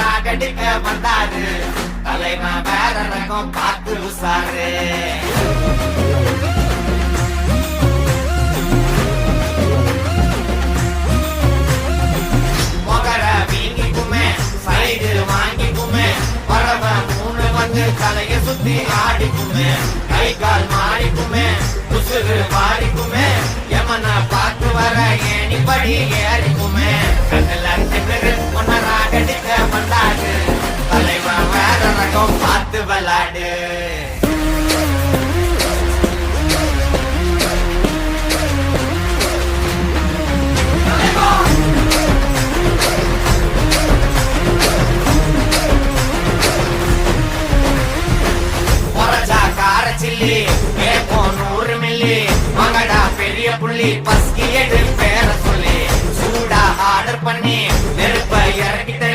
ராகடிக்க வந்தாரு தலைவன் வேற ரகம் பார்த்து உசாரு மொகர வீங்கிக்குமே சைடு வாங்கிக்குமே வரவன் மூணு வந்து தலைய சுத்தி ஆடிக்குமே கை கால் மாறிக்குமே உசுறு மாறிக்குமே எமன பார்த்து வர ஏணிப்படி ஏறிக்குமே கண்ணுல திமிரு ஒன்ன ராகடிக்க வந்தாடு தலைவன் வேற ரகம் பார்த்து விளாடு